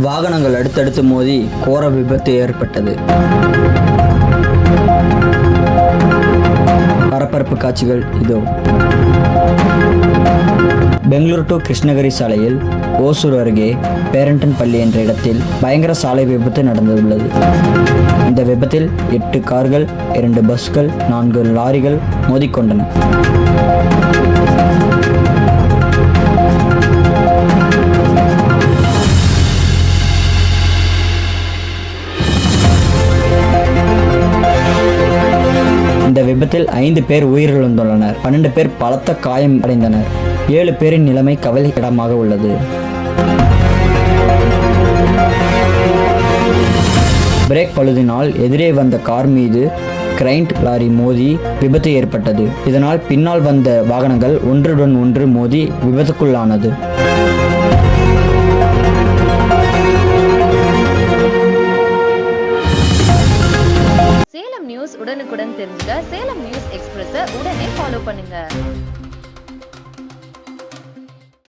வாகனங்கள் அடுத்தடுத்து மோதி கோர விபத்து ஏற்பட்டது. பரபரப்பு காட்சிகள் இதோ. பெங்களூரு டு கிருஷ்ணகிரி சாலையில் ஓசூர் அருகே பேரண்டன் பள்ளி என்ற இடத்தில் பயங்கர சாலை விபத்து நடந்துள்ளது. இந்த விபத்தில் 8 கார்கள், 2 பஸ்கள், 4 லாரிகள் மோதிக்கொண்டன. இந்த விபத்தில் 5 பேர் உயிரிழந்துள்ளனர். 12 பேர் பலத்த காயம் அடைந்தனர். 7 பேரின் நிலைமை கவலைக்கிடமாக உள்ளது. பிரேக் பழுதினால் எதிரே வந்த கார் மீது கிரைண்ட் லாரி மோதி விபத்து ஏற்பட்டது. இதனால் பின்னால் வந்த வாகனங்கள் ஒன்றுடன் ஒன்று மோதி விபத்துக்குள்ளானது. சேலம் நியூஸ் உடனுக்குடன் தெரிஞ்சுக்க சேலம் நியூஸ் எக்ஸ்பிரஸை உடனே ஃபாலோ பண்ணுங்க.